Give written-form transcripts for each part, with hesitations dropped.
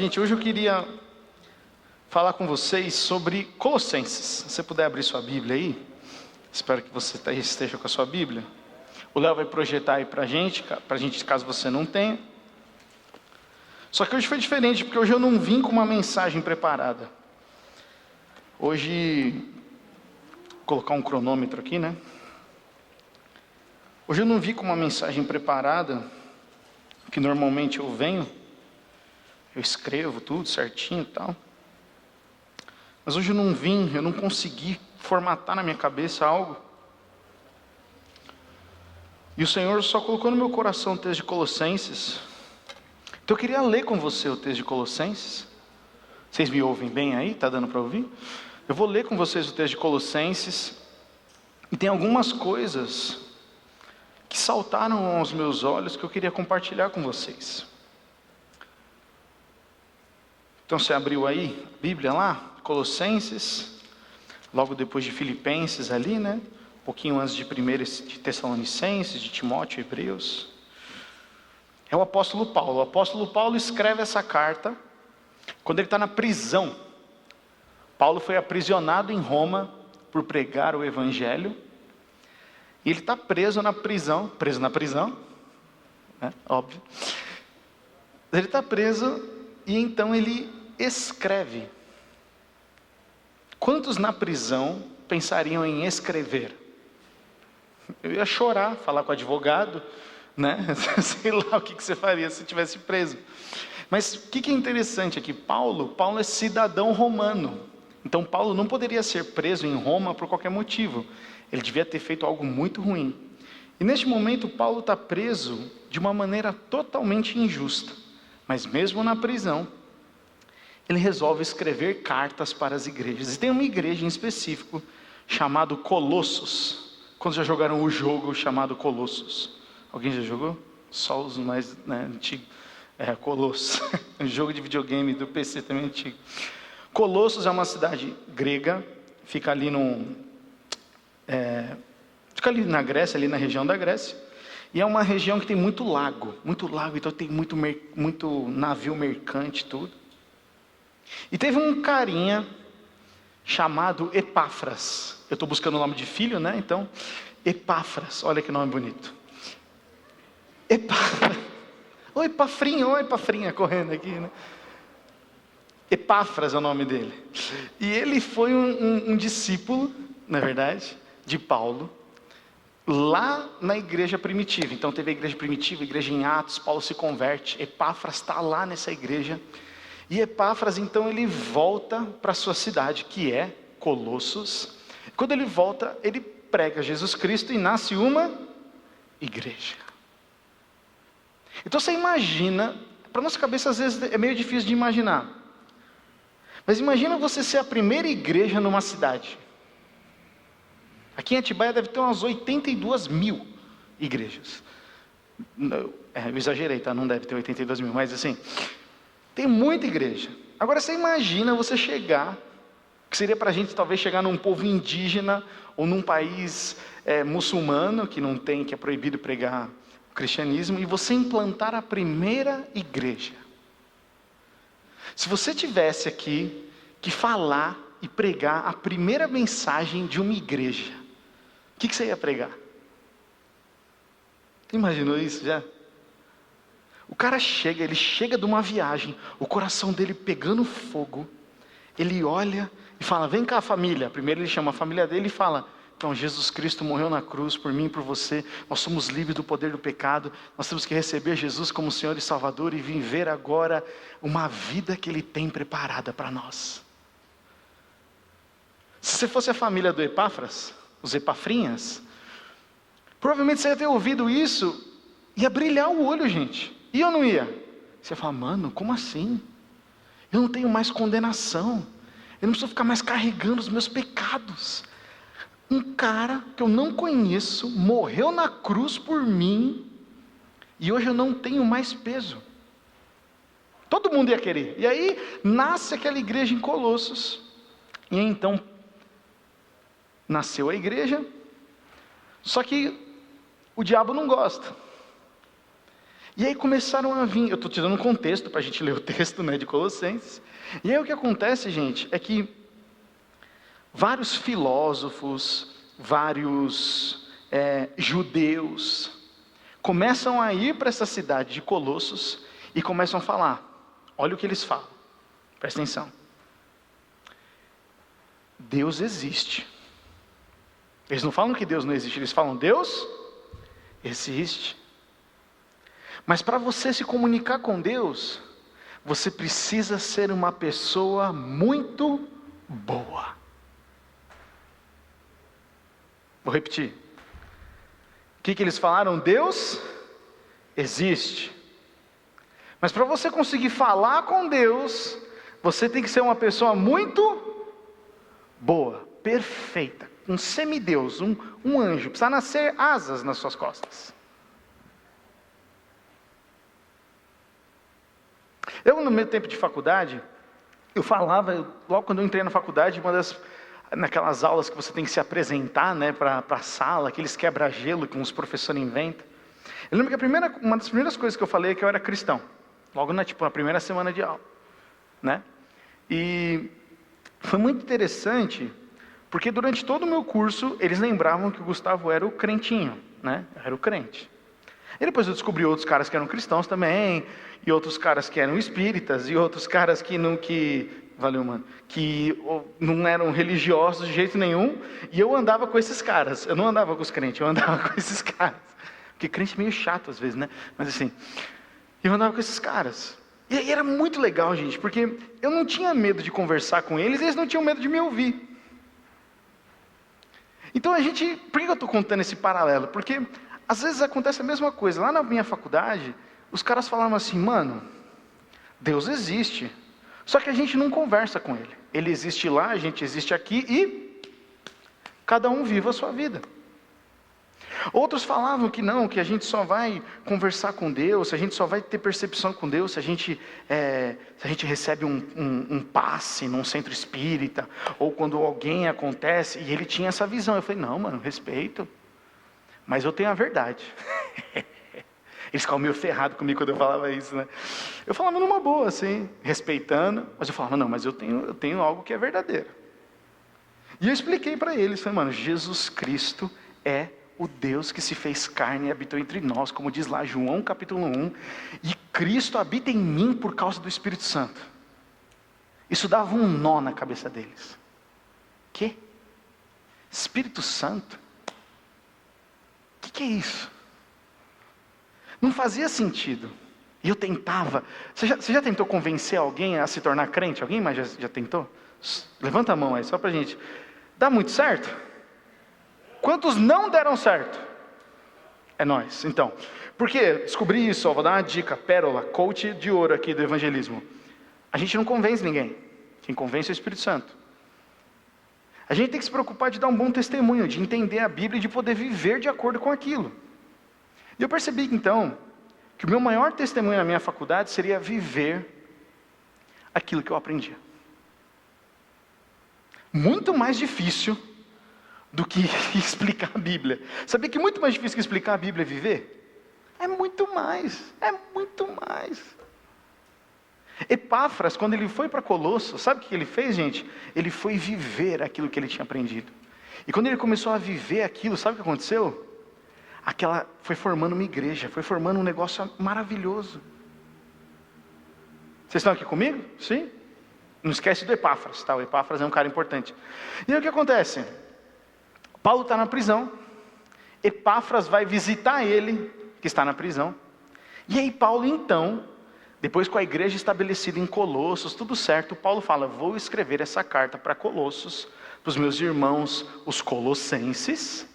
Gente, hoje eu queria falar com vocês sobre Colossenses. Se você puder abrir sua Bíblia aí, espero que você esteja com a sua Bíblia. O Léo vai projetar aí pra gente caso você não tenha. Só que hoje foi diferente, porque hoje eu não vim com uma mensagem preparada. Hoje, vou colocar um cronômetro aqui, né? Hoje eu não vim com uma mensagem preparada, que normalmente eu venho. Eu escrevo tudo certinho e tal. Mas hoje eu não consegui formatar na minha cabeça algo. E o Senhor só colocou no meu coração o texto de Colossenses. Então eu queria ler com você o texto de Colossenses. Vocês me ouvem bem aí? Está dando para ouvir? Eu vou ler com vocês o texto de Colossenses. E tem algumas coisas que saltaram aos meus olhos que eu queria compartilhar com vocês. Então você abriu aí a Bíblia lá, Colossenses, logo depois de Filipenses ali, né? Um pouquinho antes de 1 de Tessalonicenses, de Timóteo, Hebreus. É o apóstolo Paulo. O apóstolo Paulo escreve essa carta quando ele está na prisão. Paulo foi aprisionado em Roma por pregar o Evangelho. E ele está preso na prisão, né? Óbvio. Ele está preso e então ele escreve. Quantos na prisão pensariam em escrever? Eu ia chorar, falar com o advogado, né? Sei lá o que você faria se estivesse preso. Mas o que é interessante aqui? Paulo é cidadão romano. Então Paulo não poderia ser preso em Roma por qualquer motivo. Ele devia ter feito algo muito ruim. E neste momento Paulo está preso de uma maneira totalmente injusta. Mas mesmo na prisão, ele resolve escrever cartas para as igrejas. E tem uma igreja em específico, chamada Colossos. Quando já jogaram o jogo chamado Colossos? Alguém já jogou? Só os mais antigos. Colossos. Um jogo de videogame do PC também antigo. Colossos é uma cidade grega. Fica ali fica ali na Grécia, ali na região da Grécia. E é uma região que tem muito lago, então tem muito navio mercante, tudo. E teve um carinha chamado Epáfras. Eu estou buscando o nome de filho, né? Então, Epáfras, olha que nome bonito. Oi, Epafrinha correndo aqui, né? Epáfras é o nome dele. E ele foi um discípulo, na verdade, de Paulo, lá na igreja primitiva. Então teve a igreja primitiva, a igreja em Atos, Paulo se converte, Epáfras está lá nessa igreja. E Epáfras, então, ele volta para a sua cidade, que é Colossos. Quando ele volta, ele prega Jesus Cristo e nasce uma igreja. Então você imagina, para nossa cabeça às vezes é meio difícil de imaginar. Mas imagina você ser a primeira igreja numa cidade. Aqui em Atibaia deve ter umas 82 mil igrejas. Eu exagerei, tá? Não deve ter 82 mil, mas assim... Tem muita igreja. Agora você imagina você chegar, que seria para a gente talvez chegar num povo indígena, ou num país muçulmano, que é proibido pregar o cristianismo, e você implantar a primeira igreja. Se você tivesse aqui que falar e pregar a primeira mensagem de uma igreja, o que você ia pregar? Imaginou isso já? O cara ele chega de uma viagem, o coração dele pegando fogo, ele olha e fala, vem cá família. Primeiro ele chama a família dele e fala, então Jesus Cristo morreu na cruz por mim e por você, nós somos livres do poder do pecado, nós temos que receber Jesus como Senhor e Salvador e viver agora uma vida que Ele tem preparada para nós. Se você fosse a família do Epáfras, os Epafrinhas, provavelmente você ia ter ouvido isso, ia brilhar o olho, gente. E eu não ia? Você fala, mano, como assim? Eu não tenho mais condenação. Eu não preciso ficar mais carregando os meus pecados. Um cara que eu não conheço, morreu na cruz por mim, e hoje eu não tenho mais peso. Todo mundo ia querer. E aí, nasce aquela igreja em Colossos. E então, nasceu a igreja, só que o diabo não gosta. E aí começaram a vir, eu estou te dando um contexto para a gente ler o texto, né, de Colossenses. E aí o que acontece, gente, é que vários filósofos, vários judeus, começam a ir para essa cidade de Colossos e começam a falar. Olha o que eles falam, presta atenção. Deus existe. Eles não falam que Deus não existe, eles falam Deus existe. Mas para você se comunicar com Deus, você precisa ser uma pessoa muito boa. Vou repetir. O que eles falaram? Deus existe. Mas para você conseguir falar com Deus, você tem que ser uma pessoa muito boa, perfeita, um semideus, um anjo. Precisa nascer asas nas suas costas. Eu, no meu tempo de faculdade, eu falava, logo quando eu entrei na faculdade, naquelas aulas que você tem que se apresentar, né, para a sala, aqueles quebra-gelo que uns professores inventam. Eu lembro que uma das primeiras coisas que eu falei é que eu era cristão. Logo na primeira semana de aula, né? E foi muito interessante, porque durante todo o meu curso, eles lembravam que o Gustavo era o crentinho, né? Era o crente. E depois eu descobri outros caras que eram cristãos também, e outros caras que eram espíritas, e outros caras que não eram religiosos de jeito nenhum, e eu andava com esses caras. Eu não andava com os crentes, eu andava com esses caras. Porque crente é meio chato às vezes, né? Mas assim, eu andava com esses caras. E era muito legal, gente, porque eu não tinha medo de conversar com eles, e eles não tinham medo de me ouvir. Então por que eu estou contando esse paralelo? Porque às vezes acontece a mesma coisa. Lá na minha faculdade, os caras falavam assim, mano, Deus existe, só que a gente não conversa com Ele. Ele existe lá, a gente existe aqui e cada um vive a sua vida. Outros falavam que não, que a gente só vai conversar com Deus, a gente só vai ter percepção com Deus se a gente recebe um passe num centro espírita, ou quando alguém acontece, e ele tinha essa visão. Eu falei, não, mano, respeito, mas eu tenho a verdade. Eles ficavam meio ferrados comigo quando eu falava isso, né? Eu falava numa boa, assim, respeitando, mas eu falava, não, mas eu tenho algo que é verdadeiro. E eu expliquei para eles, falei, mano, Jesus Cristo é o Deus que se fez carne e habitou entre nós, como diz lá João capítulo 1, e Cristo habita em mim por causa do Espírito Santo. Isso dava um nó na cabeça deles. Quê? Espírito Santo? O que é isso? Não fazia sentido. E eu tentava. Você já tentou convencer alguém a se tornar crente? Alguém mais já tentou? Levanta a mão aí, só pra gente. Dá muito certo? Quantos não deram certo? É nós. Então, por que descobri isso? Vou dar uma dica, pérola, coach de ouro aqui do evangelismo. A gente não convence ninguém. Quem convence é o Espírito Santo. A gente tem que se preocupar de dar um bom testemunho, de entender a Bíblia e de poder viver de acordo com aquilo. E eu percebi então, que o meu maior testemunho na minha faculdade seria viver aquilo que eu aprendia. Muito mais difícil do que explicar a Bíblia. Sabia que muito mais difícil que explicar a Bíblia é viver? É muito mais. Epáfras, quando ele foi para Colossos, sabe o que ele fez, gente? Ele foi viver aquilo que ele tinha aprendido. E quando ele começou a viver aquilo, sabe o que aconteceu? Foi formando uma igreja, foi formando um negócio maravilhoso. Vocês estão aqui comigo? Sim? Não esquece do Epáfras, tá? O Epáfras é um cara importante. E aí o que acontece? Paulo está na prisão, Epáfras vai visitar ele, que está na prisão. E aí Paulo então, depois com a igreja estabelecida em Colossos, tudo certo, Paulo fala, vou escrever essa carta para Colossos, para os meus irmãos, os colossenses,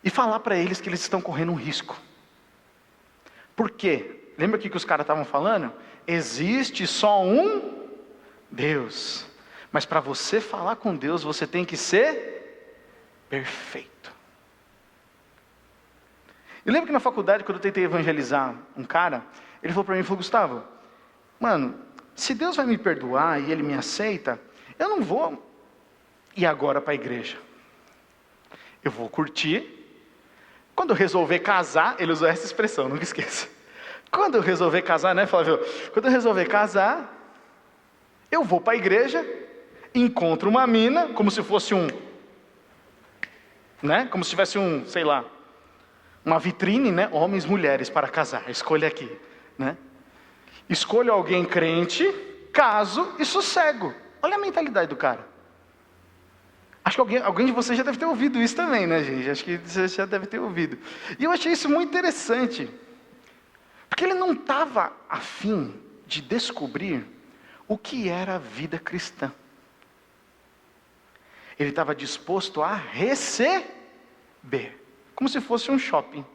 e falar para eles que eles estão correndo um risco. Por quê? Lembra o que os caras estavam falando? Existe só um Deus. Mas para você falar com Deus, você tem que ser perfeito. Eu lembro que na faculdade, quando eu tentei evangelizar um cara, ele falou para mim, Gustavo, mano, se Deus vai me perdoar e Ele me aceita, eu não vou ir agora para a igreja. Eu vou curtir. Quando eu resolver casar, ele usou essa expressão, nunca esqueça. Quando eu resolver casar, né, Flávio? Quando eu resolver casar, eu vou para a igreja, encontro uma mina, como se fosse como se tivesse sei lá, uma vitrine, né? Homens, mulheres para casar, escolha aqui, né? Escolho alguém crente, caso e sossego. Olha a mentalidade do cara. Acho que alguém de vocês já deve ter ouvido isso também, né, gente? Acho que você já deve ter ouvido. E eu achei isso muito interessante, porque ele não estava a fim de descobrir o que era a vida cristã. Ele estava disposto a receber, como se fosse um shopping,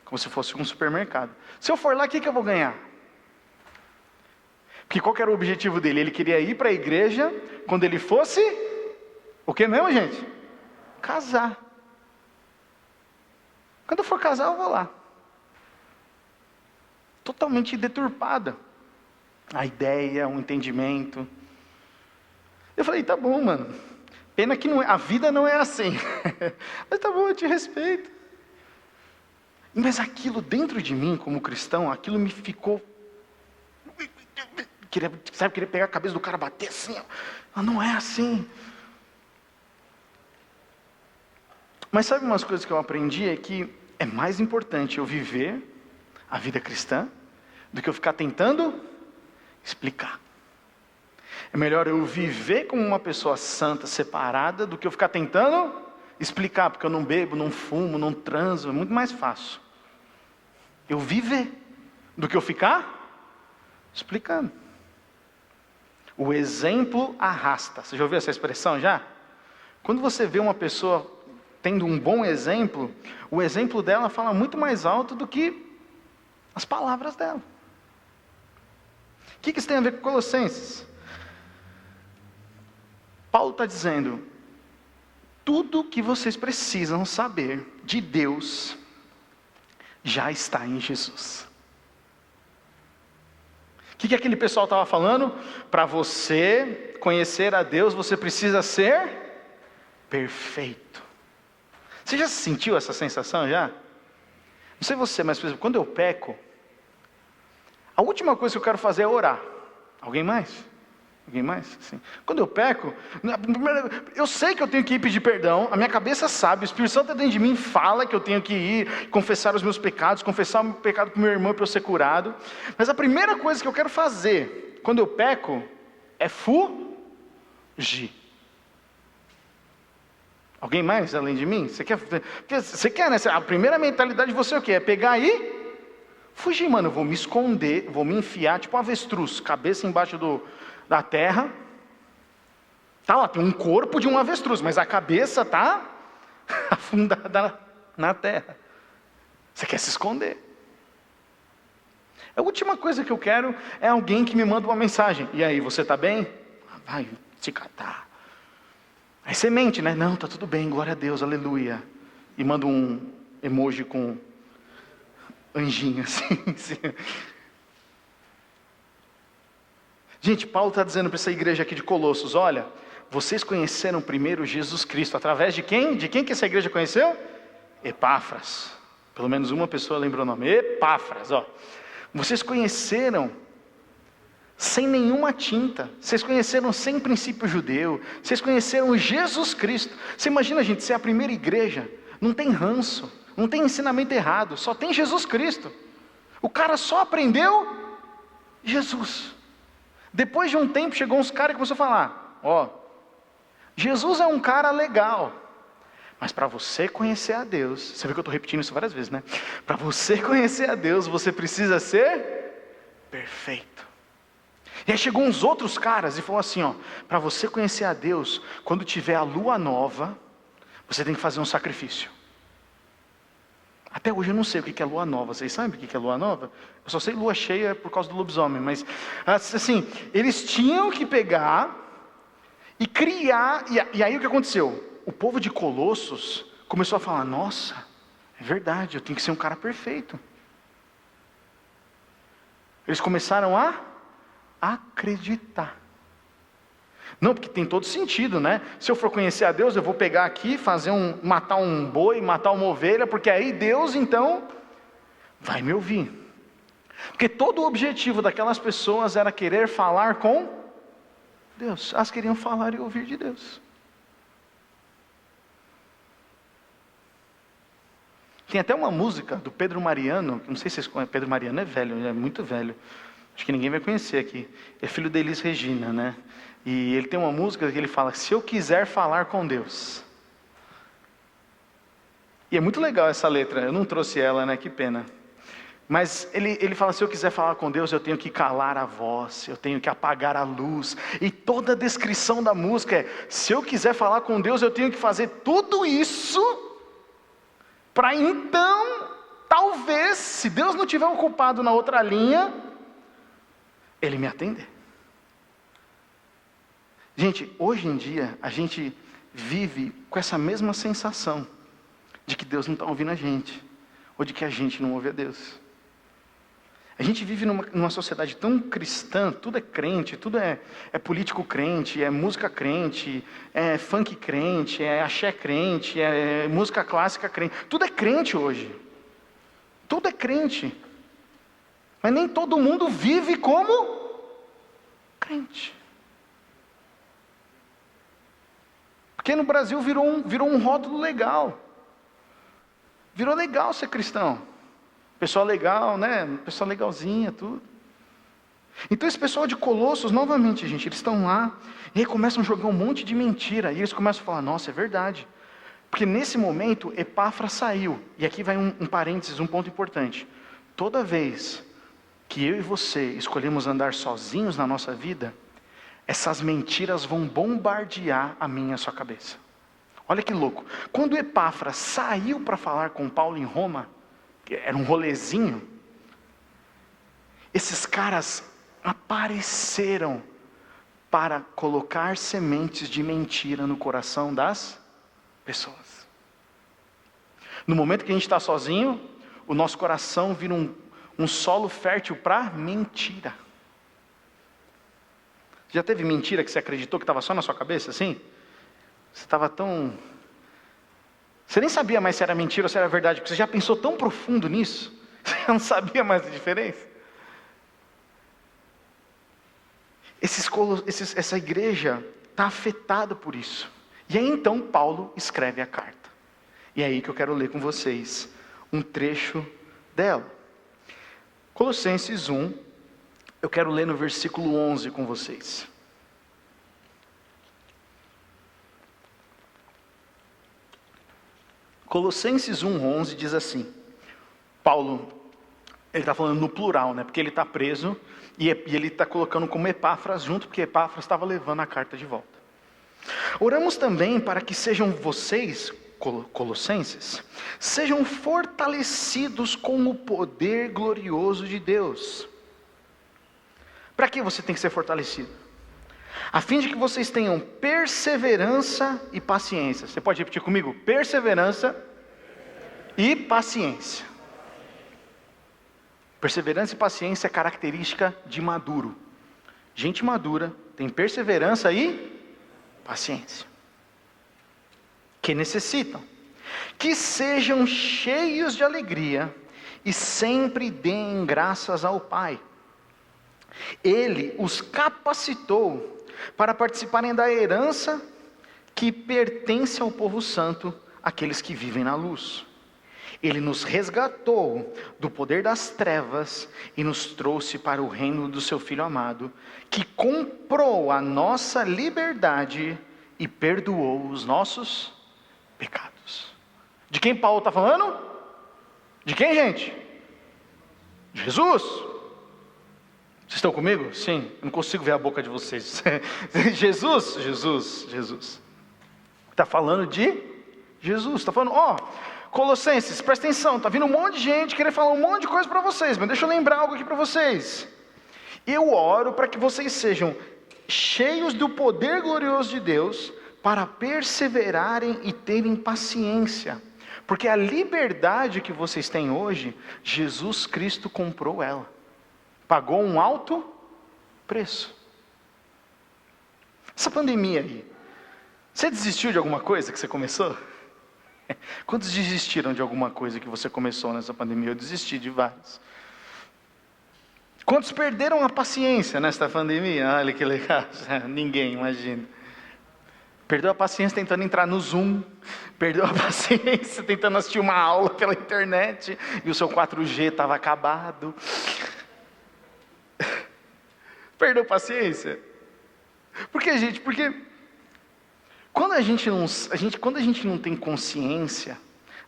como se fosse um supermercado. Se eu for lá, o que eu vou ganhar? Porque qual que era o objetivo dele? Ele queria ir para a igreja quando ele fosse, o que mesmo, gente? Casar. Quando eu for casar, eu vou lá. Totalmente deturpada a ideia, o entendimento. Eu falei, tá bom, mano. Pena que a vida não é assim. Mas tá bom, eu te respeito. Mas aquilo dentro de mim, como cristão, aquilo me ficou... Queria pegar a cabeça do cara, bater assim. Ó. Não é assim. Mas sabe umas coisas que eu aprendi? É que é mais importante eu viver a vida cristã do que eu ficar tentando explicar. É melhor eu viver como uma pessoa santa, separada, do que eu ficar tentando explicar, porque eu não bebo, não fumo, não transo, é muito mais fácil. Eu viver, do que eu ficar explicando. O exemplo arrasta. Você já ouviu essa expressão já? Quando você vê uma pessoa tendo um bom exemplo, o exemplo dela fala muito mais alto do que as palavras dela. O que isso tem a ver com Colossenses? Paulo está dizendo, tudo que vocês precisam saber de Deus já está em Jesus. O que aquele pessoal estava falando? Para você conhecer a Deus, você precisa ser perfeito. Você já sentiu essa sensação já? Não sei você, mas por exemplo, quando eu peco, a última coisa que eu quero fazer é orar. Alguém mais? Alguém mais? Sim. Quando eu peco, eu sei que eu tenho que ir pedir perdão, a minha cabeça sabe, o Espírito Santo dentro de mim fala que eu tenho que ir confessar os meus pecados, confessar o meu pecado para o meu irmão para eu ser curado. Mas a primeira coisa que eu quero fazer quando eu peco é fugir. Alguém mais além de mim? Você quer, né? A primeira mentalidade de você é o quê? É pegar e fugir, mano. Eu vou me esconder, vou me enfiar, tipo um avestruz, cabeça embaixo da terra. Tá lá, tem um corpo de um avestruz, mas a cabeça tá afundada na terra. Você quer se esconder. A última coisa que eu quero é alguém que me manda uma mensagem. E aí, você tá bem? Vai se catar. Aí você mente, né? Não, tá tudo bem, glória a Deus, aleluia. E manda um emoji com anjinho assim. Gente, Paulo está dizendo para essa igreja aqui de Colossos, olha, vocês conheceram primeiro Jesus Cristo, através de quem? De quem que essa igreja conheceu? Epáfras. Pelo menos uma pessoa lembrou o nome. Epáfras, ó. Vocês conheceram sem nenhuma tinta. Vocês conheceram sem princípio judeu. Vocês conheceram Jesus Cristo. Você imagina, gente, ser a primeira igreja. Não tem ranço. Não tem ensinamento errado. Só tem Jesus Cristo. O cara só aprendeu Jesus. Depois de um tempo, chegou uns caras e começou a falar, ó, Jesus é um cara legal. Mas para você conhecer a Deus, você vê que eu estou repetindo isso várias vezes, né? Para você conhecer a Deus, você precisa ser perfeito. E aí chegou uns outros caras e falou assim, ó, para você conhecer a Deus, quando tiver a lua nova, você tem que fazer um sacrifício. Até hoje eu não sei o que é lua nova. Vocês sabem o que é lua nova? Eu só sei lua cheia por causa do lobisomem. Mas, assim, eles tinham que pegar e criar. E aí o que aconteceu? O povo de Colossos começou a falar, nossa, é verdade, eu tenho que ser um cara perfeito. Eles começaram a acreditar. Não, porque tem todo sentido, né? Se eu for conhecer a Deus, eu vou pegar aqui, matar um boi, matar uma ovelha, porque aí Deus então vai me ouvir. Porque todo o objetivo daquelas pessoas era querer falar com Deus. Elas queriam falar e ouvir de Deus. Tem até uma música do Pedro Mariano, não sei se vocês conhecem, Pedro Mariano é velho, é muito velho. Acho que ninguém vai conhecer aqui. É filho de Elis Regina, né? E ele tem uma música que ele fala, se eu quiser falar com Deus. E é muito legal essa letra, eu não trouxe ela, né? Que pena. Mas ele fala, se eu quiser falar com Deus, eu tenho que calar a voz, eu tenho que apagar a luz. E toda a descrição da música é, se eu quiser falar com Deus, eu tenho que fazer tudo isso, para então, talvez, se Deus não estiver ocupado na outra linha, Ele me atender. Gente, hoje em dia, a gente vive com essa mesma sensação, de que Deus não está ouvindo a gente, ou de que a gente não ouve a Deus. A gente vive numa sociedade tão cristã, tudo é crente, tudo é político crente, é música crente, é funk crente, é axé crente, é música clássica crente. Tudo é crente hoje. Tudo é crente. Mas nem todo mundo vive como crente. Porque no Brasil virou um rótulo legal. Virou legal ser cristão. Pessoal legal, né? Pessoal legalzinha, tudo. Então esse pessoal de Colossos, novamente, gente, eles estão lá, e aí começam a jogar um monte de mentira, e eles começam a falar, nossa, é verdade. Porque nesse momento, Epáfras saiu, e aqui vai um parênteses, um ponto importante. Toda vez que eu e você escolhemos andar sozinhos na nossa vida, essas mentiras vão bombardear a minha e a sua cabeça. Olha que louco. Quando Epáfras saiu para falar com Paulo em Roma, era um rolezinho, esses caras apareceram para colocar sementes de mentira no coração das pessoas. No momento que a gente está sozinho, o nosso coração vira um solo fértil para mentira. Já teve mentira que você acreditou que estava só na sua cabeça, assim? Você estava tão... Você nem sabia mais se era mentira ou se era verdade, porque você já pensou tão profundo nisso, você já não sabia mais a diferença. Essa igreja está afetada por isso. E aí então Paulo escreve a carta. E é aí que eu quero ler com vocês um trecho dela. Colossenses 1, eu quero ler no versículo 11 com vocês. Colossenses 1:11 diz assim, Paulo, ele está falando no plural, né? Porque ele está preso, e ele está colocando como Epáfras junto, porque Epáfras estava levando a carta de volta. Oramos também para que sejam vocês, colossenses, sejam fortalecidos com o poder glorioso de Deus. Para que você tem que ser fortalecido? A fim de que vocês tenham perseverança e paciência. Você pode repetir comigo? Perseverança e paciência. Perseverança e paciência é característica de maduro. Gente madura tem perseverança e paciência. Que necessitam. Que sejam cheios de alegria e sempre deem graças ao Pai. Ele os capacitou para participarem da herança que pertence ao povo santo, aqueles que vivem na luz. Ele nos resgatou do poder das trevas e nos trouxe para o reino do seu Filho amado, que comprou a nossa liberdade e perdoou os nossos pecados. De quem Paulo está falando? De quem, gente? Jesus. Vocês estão comigo? Sim, eu não consigo ver a boca de vocês. Jesus. Está falando de Jesus. Está falando, Colossenses, presta atenção, está vindo um monte de gente querer falar um monte de coisa para vocês, mas deixa eu lembrar algo aqui para vocês. Eu oro para que vocês sejam cheios do poder glorioso de Deus, para perseverarem e terem paciência. Porque a liberdade que vocês têm hoje, Jesus Cristo comprou ela. Pagou um alto preço. Essa pandemia aí, você desistiu de alguma coisa que você começou? Quantos desistiram de alguma coisa que você começou nessa pandemia? Eu desisti de vários. Quantos perderam a paciência nesta pandemia? Olha que legal. Ninguém, imagina. Perdeu a paciência tentando entrar no Zoom. Perdeu a paciência tentando assistir uma aula pela internet. E o seu 4G estava acabado. Perdeu paciência? Por que, gente? Porque quando a gente não tem consciência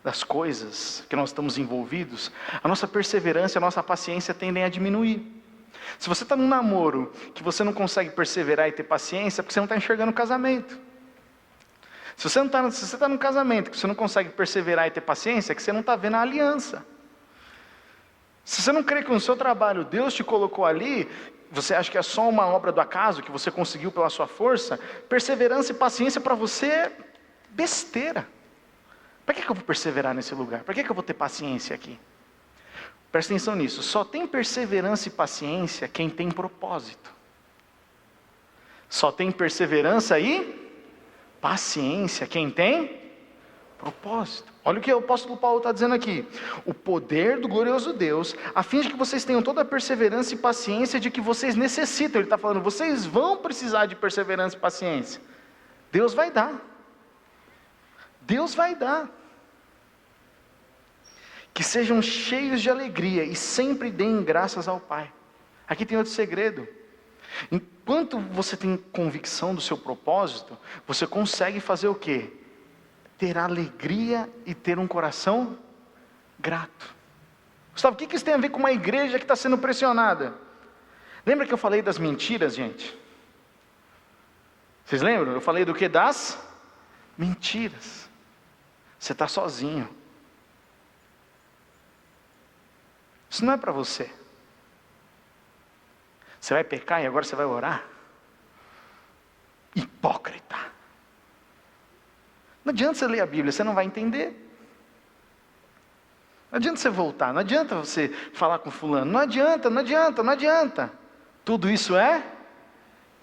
das coisas que nós estamos envolvidos, a nossa perseverança, a nossa paciência tendem a diminuir. Se você está num namoro que você não consegue perseverar e ter paciência, é porque você não está enxergando o casamento. Se você está num casamento que você não consegue perseverar e ter paciência, é que você não está vendo a aliança. Se você não crê que no seu trabalho Deus te colocou ali, você acha que é só uma obra do acaso, que você conseguiu pela sua força, perseverança e paciência para você é besteira. Para que eu vou perseverar nesse lugar? Para que eu vou ter paciência aqui? Presta atenção nisso, só tem perseverança e paciência quem tem propósito. Só tem perseverança e paciência quem tem propósito. Olha o que o apóstolo Paulo está dizendo aqui. O poder do glorioso Deus, a fim de que vocês tenham toda a perseverança e paciência de que vocês necessitam. Ele está falando, vocês vão precisar de perseverança e paciência. Deus vai dar. Deus vai dar. Que sejam cheios de alegria e sempre deem graças ao Pai. Aqui tem outro segredo. Enquanto você tem convicção do seu propósito, você consegue fazer o quê? Ter alegria e ter um coração grato. Gustavo, o que isso tem a ver com uma igreja que está sendo pressionada? Lembra que eu falei das mentiras, gente? Vocês lembram? Eu falei do que? Das mentiras. Você está sozinho. Isso não é para você. Você vai pecar e agora você vai orar? Hipócrita. Não adianta você ler a Bíblia, você não vai entender. Não adianta você voltar, não adianta você falar com fulano. Não adianta. Tudo isso é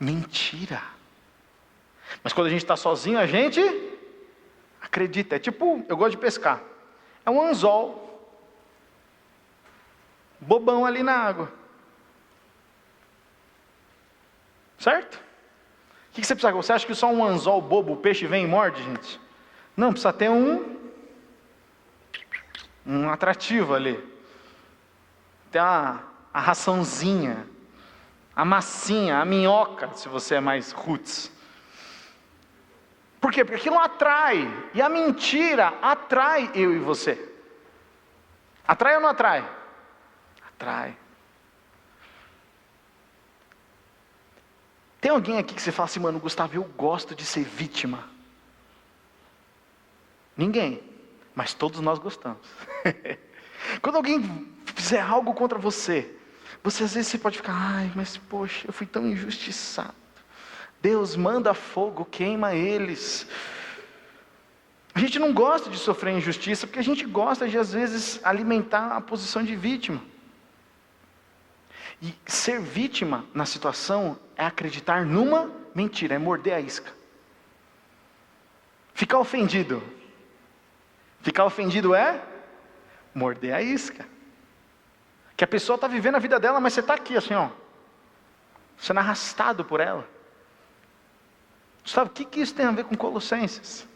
mentira. Mas quando a gente está sozinho, a gente acredita. É tipo, eu gosto de pescar. É um anzol. Bobão ali na água. Certo? O que você precisa? Você acha que só um anzol bobo, o peixe vem e morde, gente? Não, precisa ter um atrativo ali. Tem a raçãozinha, a massinha, a minhoca, se você é mais roots. Por quê? Porque aquilo atrai. E a mentira atrai eu e você. Atrai ou não atrai? Atrai. Tem alguém aqui que você fala assim, mano, Gustavo, eu gosto de ser vítima. Ninguém, mas todos nós gostamos. Quando alguém fizer algo contra você, às vezes você pode ficar, ai, mas poxa, eu fui tão injustiçado. Deus manda fogo, queima eles. A gente não gosta de sofrer injustiça, porque a gente gosta de às vezes alimentar a posição de vítima. E ser vítima na situação é acreditar numa mentira, é morder a isca. Ficar ofendido é morder a isca. Que a pessoa está vivendo a vida dela, mas você está aqui assim, ó, sendo arrastado por ela. Sabe, o que isso tem a ver com Colossenses?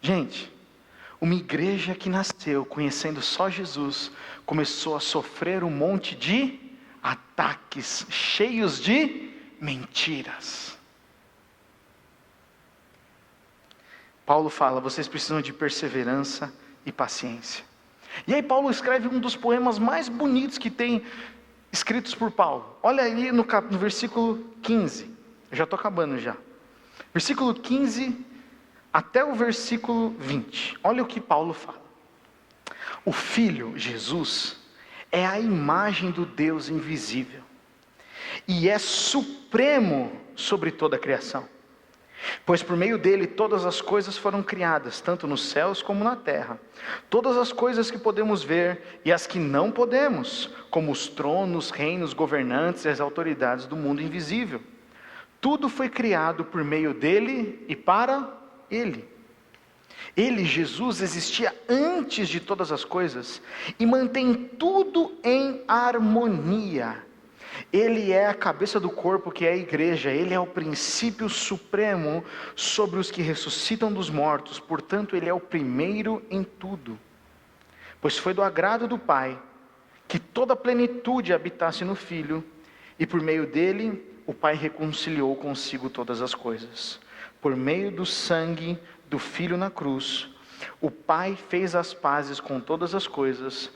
Gente, uma igreja que nasceu conhecendo só Jesus, começou a sofrer um monte de ataques, cheios de mentiras. Paulo fala, vocês precisam de perseverança e paciência. E aí Paulo escreve um dos poemas mais bonitos que tem escritos por Paulo. Olha aí no versículo 15, eu já estou acabando já. Versículo 15 até o versículo 20. Olha o que Paulo fala. O Filho, Jesus, é a imagem do Deus invisível. E é supremo sobre toda a criação. Pois por meio dele todas as coisas foram criadas, tanto nos céus como na terra. Todas as coisas que podemos ver e as que não podemos, como os tronos, reinos, governantes e as autoridades do mundo invisível. Tudo foi criado por meio dele e para ele. Ele, Jesus, existia antes de todas as coisas e mantém tudo em harmonia. Ele é a cabeça do corpo, que é a igreja. Ele é o princípio supremo sobre os que ressuscitam dos mortos. Portanto, ele é o primeiro em tudo. Pois foi do agrado do Pai que toda a plenitude habitasse no Filho, e por meio dele o Pai reconciliou consigo todas as coisas. Por meio do sangue do Filho na cruz, o Pai fez as pazes com todas as coisas,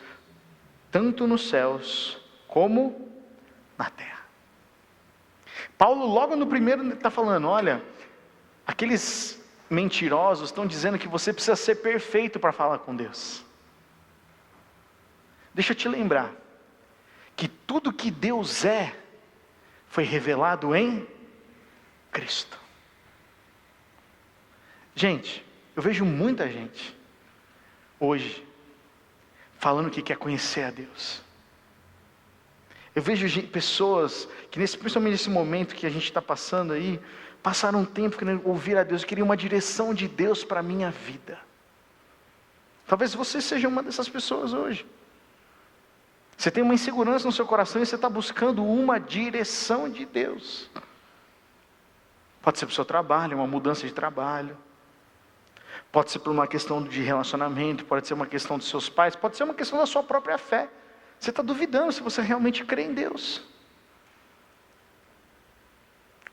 tanto nos céus como na terra. Paulo, logo no primeiro, está falando: olha, aqueles mentirosos estão dizendo que você precisa ser perfeito para falar com Deus. Deixa eu te lembrar que tudo que Deus é foi revelado em Cristo. Gente, eu vejo muita gente hoje falando que quer conhecer a Deus. Eu vejo pessoas que, principalmente nesse momento que a gente está passando aí, passaram um tempo querendo ouvir a Deus, eu queria uma direção de Deus para a minha vida. Talvez você seja uma dessas pessoas hoje. Você tem uma insegurança no seu coração e você está buscando uma direção de Deus. Pode ser para o seu trabalho, uma mudança de trabalho. Pode ser por uma questão de relacionamento, pode ser uma questão dos seus pais, pode ser uma questão da sua própria fé. Você está duvidando se você realmente crê em Deus.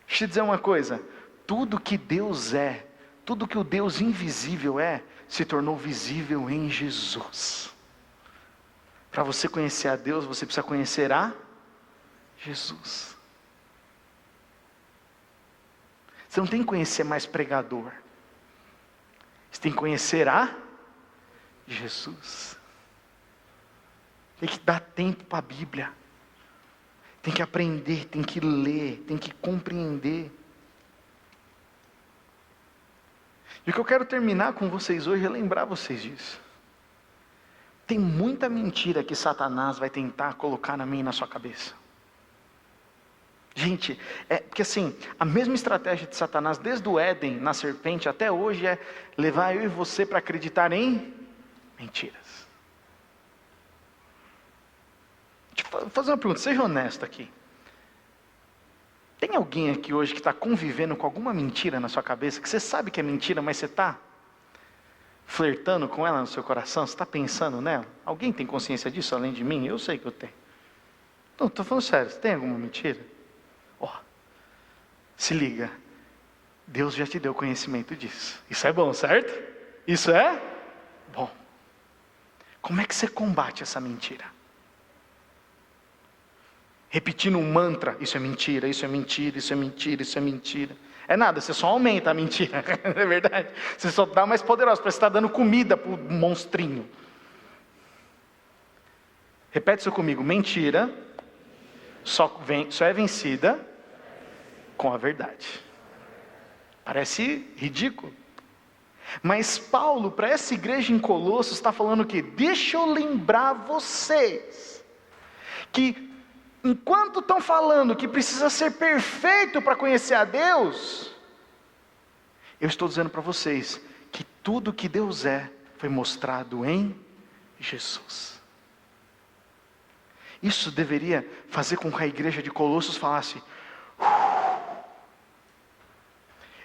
Deixa eu te dizer uma coisa: tudo que Deus é, tudo que o Deus invisível é, se tornou visível em Jesus. Para você conhecer a Deus, você precisa conhecer a Jesus. Você não tem que conhecer mais pregador. Você tem que conhecer a Jesus. Tem que dar tempo para a Bíblia. Tem que aprender, tem que ler, tem que compreender. E o que eu quero terminar com vocês hoje é lembrar vocês disso. Tem muita mentira que Satanás vai tentar colocar na minha e na sua cabeça. Gente, porque assim, a mesma estratégia de Satanás, desde o Éden, na serpente, até hoje, é levar eu e você para acreditar em mentiras. Deixa eu fazer uma pergunta, seja honesto aqui. Tem alguém aqui hoje que está convivendo com alguma mentira na sua cabeça, que você sabe que é mentira, mas você está flertando com ela no seu coração? Você está pensando nela? Alguém tem consciência disso além de mim? Eu sei que eu tenho. Não, estou falando sério, você tem alguma mentira? Se liga, Deus já te deu conhecimento disso. Isso é bom, certo? Isso é bom. Como é que você combate essa mentira? Repetindo um mantra: isso é mentira, isso é mentira, isso é mentira, isso é mentira. É nada, você só aumenta a mentira, não é verdade? Você só dá mais poderoso, parece que você está dando comida para o monstrinho. Repete isso comigo: mentira só é vencida com a verdade. Parece ridículo. Mas Paulo, para essa igreja em Colossos, está falando o quê? Deixa eu lembrar vocês, que enquanto estão falando que precisa ser perfeito para conhecer a Deus, eu estou dizendo para vocês que tudo que Deus é, foi mostrado em Jesus. Isso deveria fazer com que a igreja de Colossos falasse: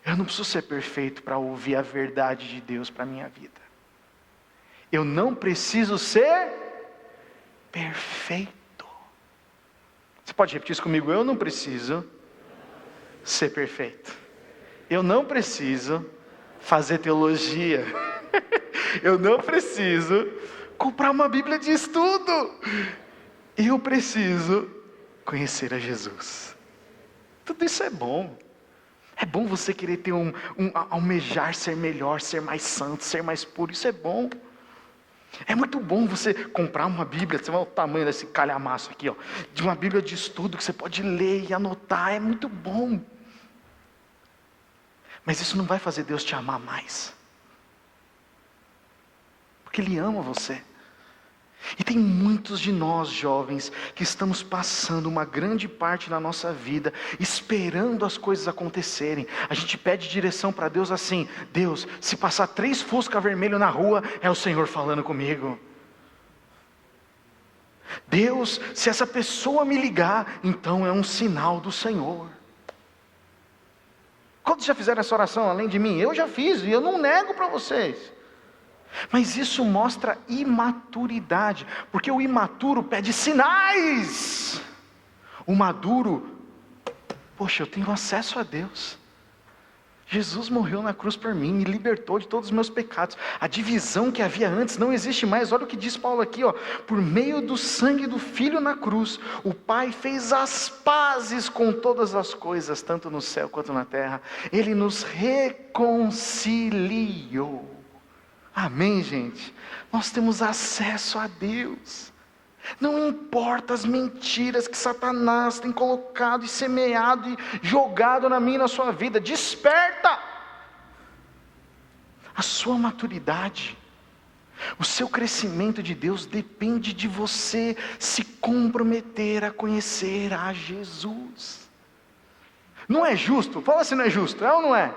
eu não preciso ser perfeito para ouvir a verdade de Deus para a minha vida. Eu não preciso ser perfeito. Você pode repetir isso comigo? Eu não preciso ser perfeito. Eu não preciso fazer teologia. Eu não preciso comprar uma Bíblia de estudo. Eu preciso conhecer a Jesus. Tudo isso é bom. É bom você querer ter almejar ser melhor, ser mais santo, ser mais puro. Isso é bom. É muito bom você comprar uma Bíblia. Você vai o tamanho desse calhamaço aqui, ó, de uma Bíblia de estudo que você pode ler e anotar. É muito bom. Mas isso não vai fazer Deus te amar mais. Porque Ele ama você. E tem muitos de nós jovens que estamos passando uma grande parte da nossa vida esperando as coisas acontecerem. A gente pede direção para Deus assim: Deus, se passar 3 Fusca vermelho na rua, é o Senhor falando comigo. Deus, se essa pessoa me ligar, então é um sinal do Senhor. Quantos já fizeram essa oração além de mim? Eu já fiz e eu não nego para vocês. Mas isso mostra imaturidade, porque o imaturo pede sinais. O maduro, poxa, eu tenho acesso a Deus. Jesus morreu na cruz por mim, me libertou de todos os meus pecados. A divisão que havia antes não existe mais. Olha o que diz Paulo aqui, ó. Por meio do sangue do Filho na cruz, o Pai fez as pazes com todas as coisas, tanto no céu quanto na terra. Ele nos reconciliou. Amém, gente? Nós temos acesso a Deus. Não importa as mentiras que Satanás tem colocado e semeado e jogado na minha e na sua vida. Desperta! A sua maturidade, o seu crescimento de Deus depende de você se comprometer a conhecer a Jesus. Não é justo? Fala se não é justo, é ou não é?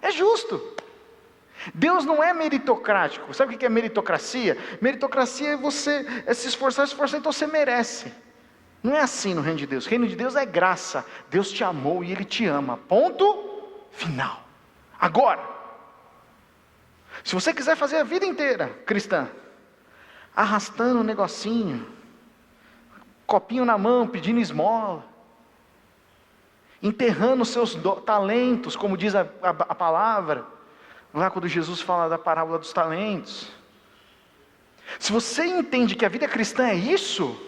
É justo. Deus não é meritocrático. Sabe o que é meritocracia? Meritocracia é você se esforçar, então você merece. Não é assim no reino de Deus. O reino de Deus é graça. Deus te amou e Ele te ama. Ponto final. Agora, se você quiser fazer a vida inteira cristã, arrastando um negocinho, copinho na mão, pedindo esmola, enterrando os seus talentos, como diz a palavra, lá quando Jesus fala da parábola dos talentos. Se você entende que a vida cristã é isso,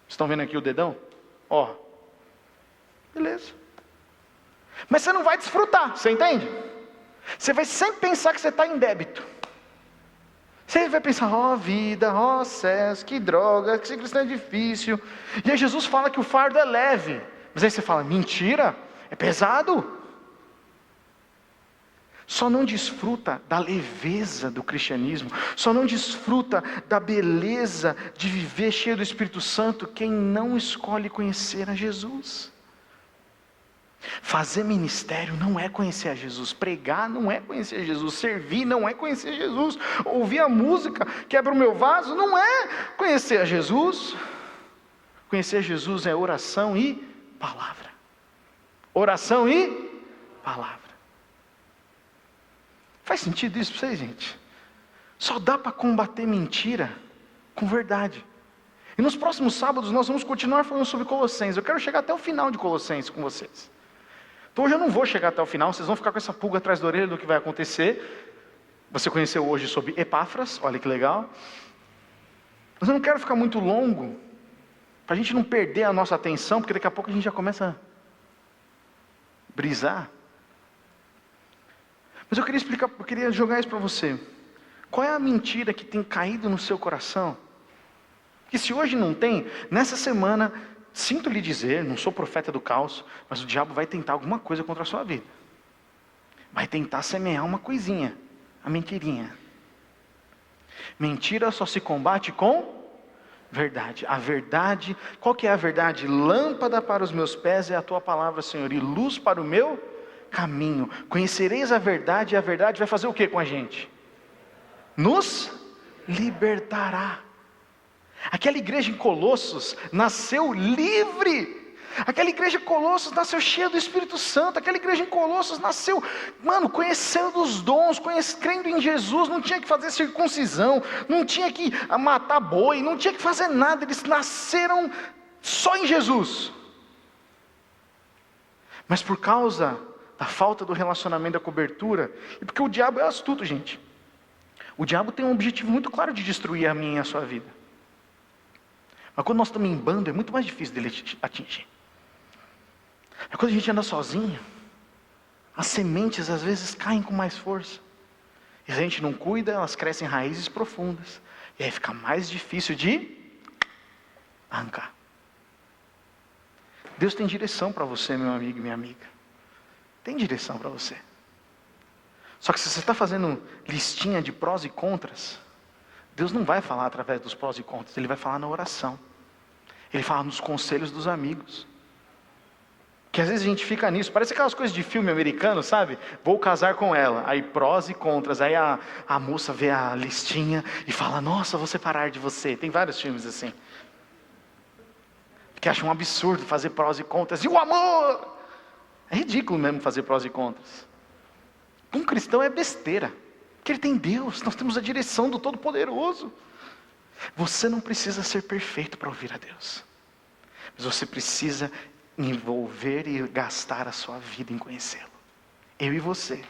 estão vendo aqui o dedão? Ó, beleza. Mas você não vai desfrutar, você entende? Você vai sempre pensar que você está em débito. Você vai pensar, ó vida, ó céus, que droga, que ser cristão é difícil. E aí Jesus fala que o fardo é leve. Mas aí você fala, mentira, é pesado. Só não desfruta da leveza do cristianismo, só não desfruta da beleza de viver cheio do Espírito Santo quem não escolhe conhecer a Jesus. Fazer ministério não é conhecer a Jesus, pregar não é conhecer a Jesus, servir não é conhecer Jesus, ouvir a música, quebra o meu vaso, não é conhecer a Jesus. Conhecer a Jesus é oração e palavra. Oração e palavra. Faz sentido isso para vocês, gente? Só dá para combater mentira com verdade. E nos próximos sábados nós vamos continuar falando sobre Colossenses. Eu quero chegar até o final de Colossenses com vocês. Então hoje eu não vou chegar até o final, vocês vão ficar com essa pulga atrás da orelha do que vai acontecer. Você conheceu hoje sobre Epáfras, olha que legal. Mas eu não quero ficar muito longo, para a gente não perder a nossa atenção, porque daqui a pouco a gente já começa a brisar. Mas eu queria jogar isso para você. Qual é a mentira que tem caído no seu coração? Que se hoje não tem, nessa semana, sinto lhe dizer, não sou profeta do caos, mas o diabo vai tentar alguma coisa contra a sua vida. Vai tentar semear uma coisinha, a mentirinha. Mentira só se combate com verdade. A verdade, qual que é a verdade? Lâmpada para os meus pés é a tua palavra, Senhor, e luz para o meu caminho. Conhecereis a verdade, e a verdade vai fazer o que com a gente? Nos libertará. Aquela igreja em Colossos nasceu livre. Aquela igreja em Colossos nasceu cheia do Espírito Santo. Aquela igreja em Colossos nasceu, conhecendo os dons, crendo em Jesus. Não tinha que fazer circuncisão, não tinha que matar boi, não tinha que fazer nada. Eles nasceram só em Jesus. Mas por causa da falta do relacionamento, da cobertura, e porque o diabo é astuto, gente. O diabo tem um objetivo muito claro de destruir a minha e a sua vida. Mas quando nós estamos em bando, é muito mais difícil dele atingir. Mas quando a gente anda sozinho, as sementes às vezes caem com mais força. E se a gente não cuida, elas crescem em raízes profundas. E aí fica mais difícil de arrancar. Deus tem direção para você, meu amigo e minha amiga. Tem direção para você. Só que se você está fazendo listinha de prós e contras, Deus não vai falar através dos prós e contras, Ele vai falar na oração. Ele fala nos conselhos dos amigos. Que às vezes a gente fica nisso, parece aquelas coisas de filme americano, sabe? Vou casar com ela, aí prós e contras, aí a moça vê a listinha e fala, nossa, vou separar de você. Tem vários filmes assim. Que acham um absurdo fazer prós e contras. E o amor! É ridículo mesmo fazer prós e contras. Um cristão é besteira. Porque ele tem Deus, nós temos a direção do Todo-Poderoso. Você não precisa ser perfeito para ouvir a Deus. Mas você precisa envolver e gastar a sua vida em conhecê-lo. Eu e você.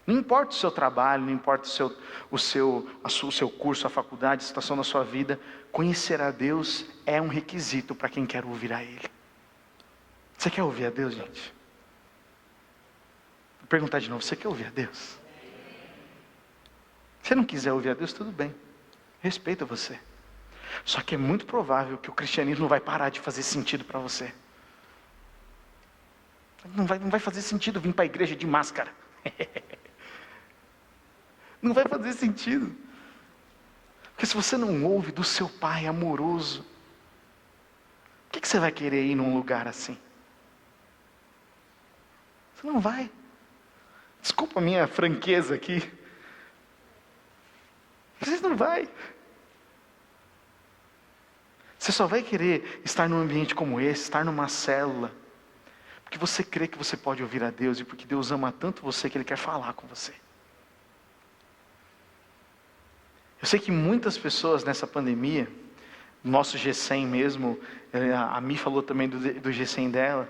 Não importa o seu trabalho, não importa o seu curso, a faculdade, a situação da sua vida. Conhecer a Deus é um requisito para quem quer ouvir a Ele. Você quer ouvir a Deus, gente? Vou perguntar de novo, você quer ouvir a Deus? Se não quiser ouvir a Deus, tudo bem. Respeito você. Só que é muito provável que o cristianismo não vai parar de fazer sentido para você. Não vai fazer sentido vir para a igreja de máscara. Não vai fazer sentido. Porque se você não ouve do seu Pai amoroso, por que você vai querer ir num lugar assim? Você não vai. Desculpa a minha franqueza aqui. Você não vai. Você só vai querer estar num ambiente como esse, estar numa célula, porque você crê que você pode ouvir a Deus e porque Deus ama tanto você que Ele quer falar com você. Eu sei que muitas pessoas nessa pandemia, nosso G100 mesmo, a Mi falou também do G100 dela,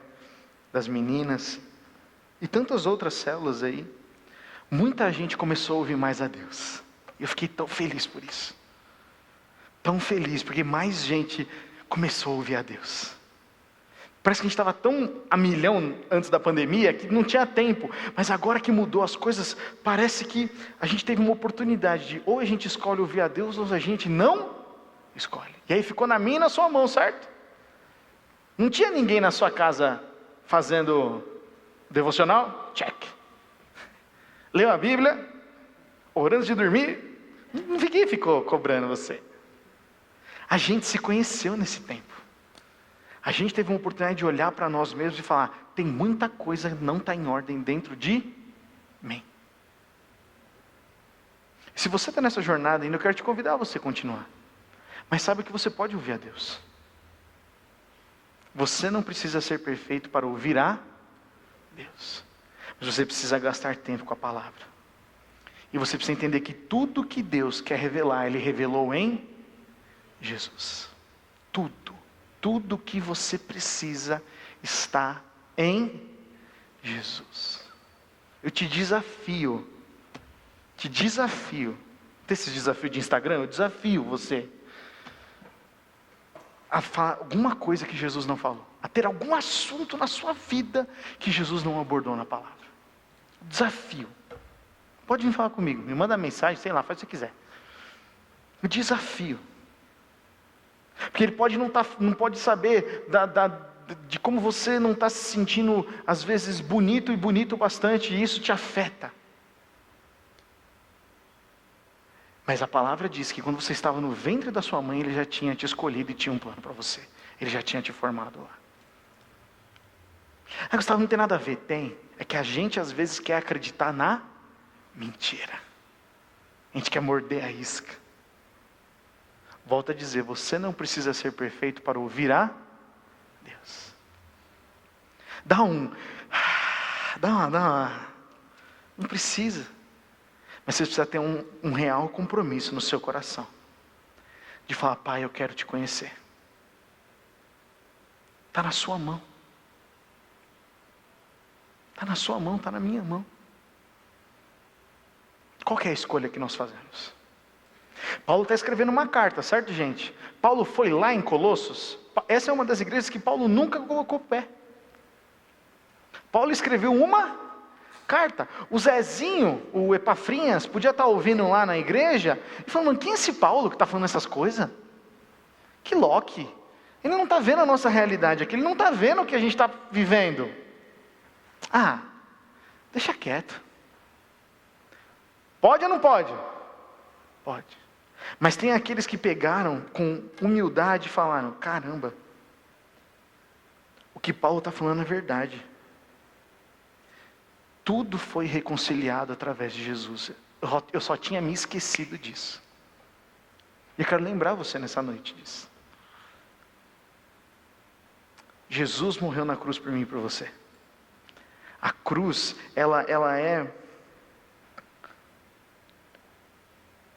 das meninas, e tantas outras células aí, muita gente começou a ouvir mais a Deus. Eu fiquei tão feliz por isso. Tão feliz, porque mais gente começou a ouvir a Deus. Parece que a gente estava tão a milhão antes da pandemia, que não tinha tempo. Mas agora que mudou as coisas, parece que a gente teve uma oportunidade de, ou a gente escolhe ouvir a Deus, ou a gente não escolhe. E aí ficou na minha e na sua mão, certo? Não tinha ninguém na sua casa fazendo devocional? Check. Leu a Bíblia? Orando antes de dormir? Ninguém ficou cobrando você. A gente se conheceu nesse tempo. A gente teve uma oportunidade de olhar para nós mesmos e falar, tem muita coisa que não está em ordem dentro de mim. Se você está nessa jornada ainda, eu quero te convidar a você continuar. Mas saiba que você pode ouvir a Deus. Você não precisa ser perfeito para ouvir a Deus. Mas você precisa gastar tempo com a palavra. E você precisa entender que tudo que Deus quer revelar, Ele revelou em Jesus. Tudo que você precisa está em Jesus. Eu te desafio, esse desafio de Instagram, eu desafio você a falar alguma coisa que Jesus não falou, a ter algum assunto na sua vida que Jesus não abordou na palavra. Desafio. Pode vir falar comigo, me manda mensagem, sei lá, faz o que você quiser. O desafio. Porque ele não pode saber de como você não está se sentindo, às vezes, bonito e bonito bastante, e isso te afeta. Mas a palavra diz que quando você estava no ventre da sua mãe, Ele já tinha te escolhido e tinha um plano para você. Ele já tinha te formado lá. Ah, Gustavo, não tem nada a ver. Tem. É que a gente às vezes quer acreditar na mentira. A gente quer morder a isca. Volto a dizer, você não precisa ser perfeito para ouvir a Deus. Dá uma. Não precisa. Mas você precisa ter um real compromisso no seu coração. De falar, Pai, eu quero te conhecer. Está na sua mão. Está na sua mão, está na minha mão. Qual que é a escolha que nós fazemos? Paulo está escrevendo uma carta, certo, gente? Paulo foi lá em Colossos. Essa é uma das igrejas que Paulo nunca colocou pé. Paulo escreveu uma carta. O Zezinho, o Epafrinhas, podia estar ouvindo lá na igreja e falando, quem é esse Paulo que está falando essas coisas? Que Loki. Ele não está vendo a nossa realidade aqui, ele não está vendo o que a gente está vivendo. Ah, deixa quieto. Pode ou não pode? Pode. Mas tem aqueles que pegaram com humildade e falaram: caramba, o que Paulo está falando é verdade. Tudo foi reconciliado através de Jesus. Eu só tinha me esquecido disso. E eu quero lembrar você nessa noite disso. Jesus morreu na cruz por mim e por você. A cruz, ela é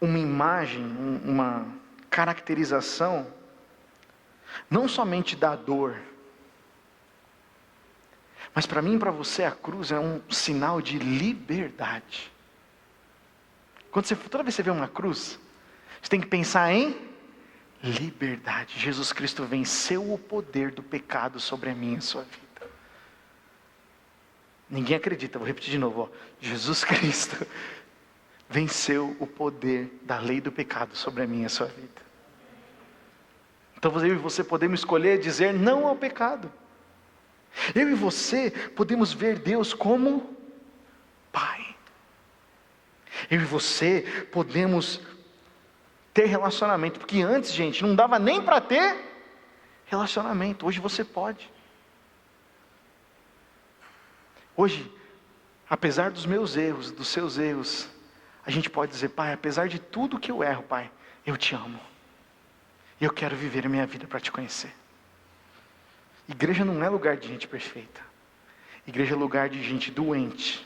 uma imagem, uma caracterização, não somente da dor, mas para mim e para você a cruz é um sinal de liberdade. Toda vez que você vê uma cruz, você tem que pensar em liberdade. Jesus Cristo venceu o poder do pecado sobre a minha e a sua vida. Ninguém acredita, vou repetir de novo. Jesus Cristo venceu o poder da lei do pecado sobre a minha e a sua vida. Então eu e você podemos escolher dizer não ao pecado. Eu e você podemos ver Deus como Pai. Eu e você podemos ter relacionamento, porque antes, gente, não dava nem para ter relacionamento. Hoje você pode. Hoje, apesar dos meus erros, dos seus erros, a gente pode dizer: Pai, apesar de tudo que eu erro, Pai, eu te amo. E eu quero viver a minha vida para te conhecer. Igreja não é lugar de gente perfeita. Igreja é lugar de gente doente.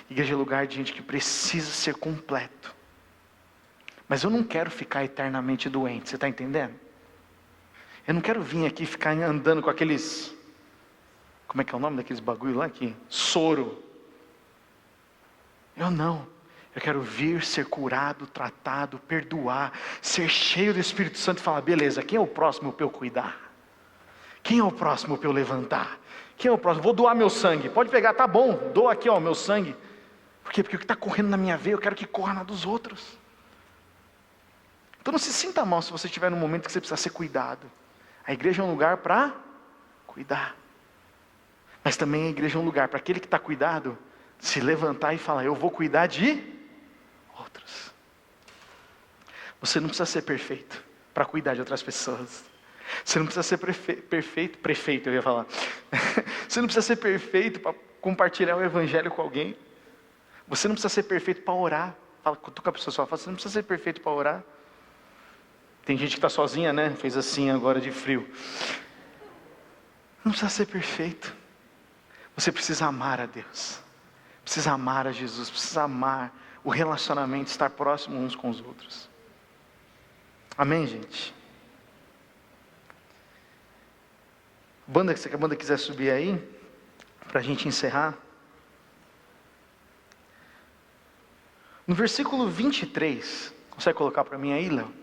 Igreja é lugar de gente que precisa ser completo. Mas eu não quero ficar eternamente doente, você está entendendo? Eu não quero vir aqui ficar andando com aqueles... Como é que é o nome daqueles bagulho lá aqui? Soro. Eu não. Eu quero vir, ser curado, tratado, perdoar, ser cheio do Espírito Santo e falar: beleza, quem é o próximo para eu cuidar? Quem é o próximo para eu levantar? Quem é o próximo? Vou doar meu sangue. Pode pegar, tá bom, doa aqui meu sangue. Por quê? Porque o que está correndo na minha veia, eu quero que corra na dos outros. Então não se sinta mal se você estiver num momento que você precisa ser cuidado. A igreja é um lugar para cuidar. Mas também a igreja é um lugar para aquele que está cuidado se levantar e falar: eu vou cuidar de outros. Você não precisa ser perfeito para cuidar de outras pessoas. Você não precisa ser prefeito, eu ia falar. Você não precisa ser perfeito para compartilhar o evangelho com alguém. Você não precisa ser perfeito para orar. Cutuca a pessoa, fala: você não precisa ser perfeito para orar. Tem gente que está sozinha, né? Fez assim agora de frio. Não precisa ser perfeito. Você precisa amar a Deus. Precisa amar a Jesus. Precisa amar o relacionamento, estar próximo uns com os outros. Amém, gente? Se a banda quiser subir aí, para a gente encerrar. No versículo 23, consegue colocar para mim aí, Léo?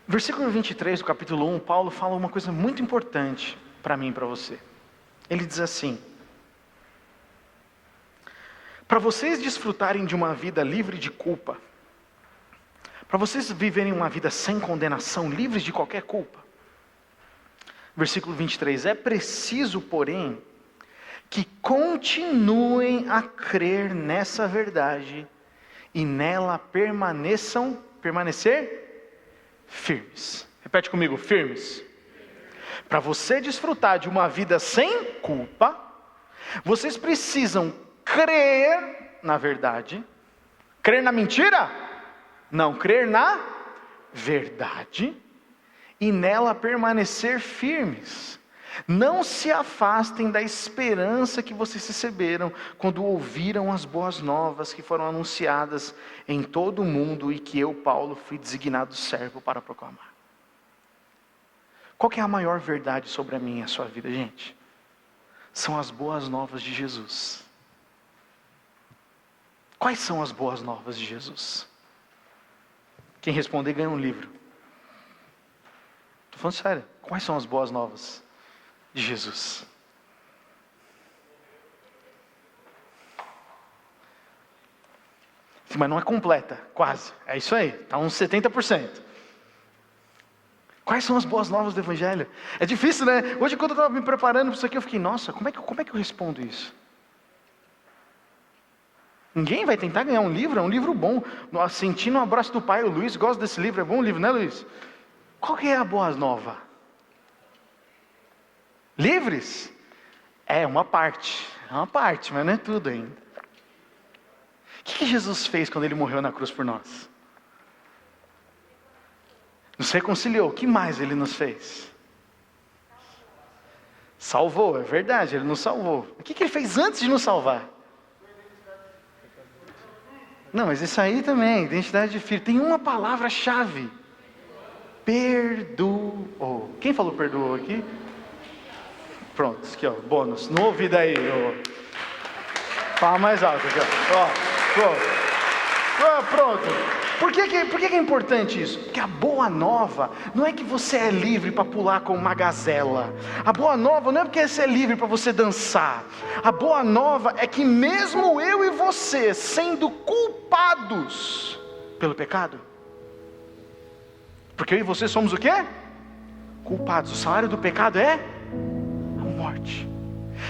Versículo 23 do capítulo 1, Paulo fala uma coisa muito importante para mim e para você. Ele diz assim: para vocês desfrutarem de uma vida livre de culpa, para vocês viverem uma vida sem condenação, livres de qualquer culpa. Versículo 23, é preciso, porém, que continuem a crer nessa verdade e nela permanecer firmes. Repete comigo: firmes. Para você desfrutar de uma vida sem culpa, vocês precisam crer na verdade. Crer na mentira? Não, crer na verdade e nela permanecer firmes. Não se afastem da esperança que vocês receberam quando ouviram as boas novas que foram anunciadas em todo o mundo e que eu, Paulo, fui designado servo para proclamar. Qual que é a maior verdade sobre a minha e a sua vida, gente? São as boas novas de Jesus. Quais são as boas novas de Jesus? Quem responder ganha um livro. Estou falando sério. Quais são as boas novas de Jesus? Mas não é completa, quase. É isso aí, está uns 70%. Quais são as boas novas do Evangelho? É difícil, né? Hoje, quando eu estava me preparando para isso aqui, eu fiquei, nossa, como é que eu respondo isso? Ninguém vai tentar ganhar um livro, é um livro bom. Sentindo um abraço do pai, o Luiz gosta desse livro, é bom livro, né, Luiz? Qual que é a boa nova? Livres? É uma parte, mas não é tudo ainda. O que Jesus fez quando Ele morreu na cruz por nós? Nos reconciliou. O que mais Ele nos fez? Salvou, é verdade, Ele nos salvou. O que Ele fez antes de nos salvar? Não, mas isso aí também, identidade de filho. Tem uma palavra-chave. Perdoou. Quem falou perdoou aqui? Pronto, aqui ó, bônus. No ouvido aí. Fala mais alto aqui ó. Pronto. Por que é importante isso? Porque a boa nova não é que você é livre para pular como uma gazela. A boa nova não é porque você é livre para você dançar. A boa nova é que mesmo eu e você sendo culpados pelo pecado, porque eu e você somos o quê? Culpados. O salário do pecado é a morte.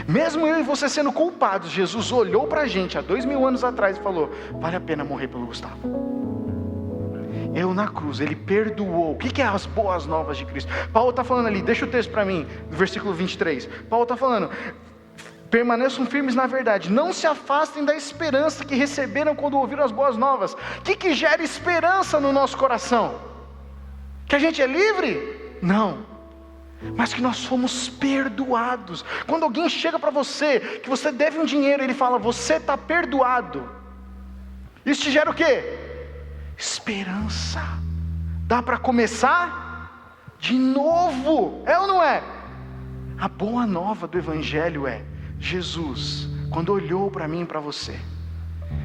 Mesmo eu e você sendo culpados, Jesus olhou para a gente há 2000 anos atrás e falou: vale a pena morrer pelo Gustavo. Eu na cruz, Ele perdoou. O que é as boas novas de Cristo? Paulo está falando ali, deixa o texto para mim, no versículo 23. Paulo está falando: permaneçam firmes na verdade, não se afastem da esperança que receberam quando ouviram as boas novas. O que gera esperança no nosso coração? Que a gente é livre? Não, mas que nós fomos perdoados. Quando alguém chega para você, que você deve um dinheiro, ele fala: você está perdoado. Isso te gera o quê? Esperança. Dá para começar de novo, é ou não é? A boa nova do Evangelho é: Jesus, quando olhou para mim e para você,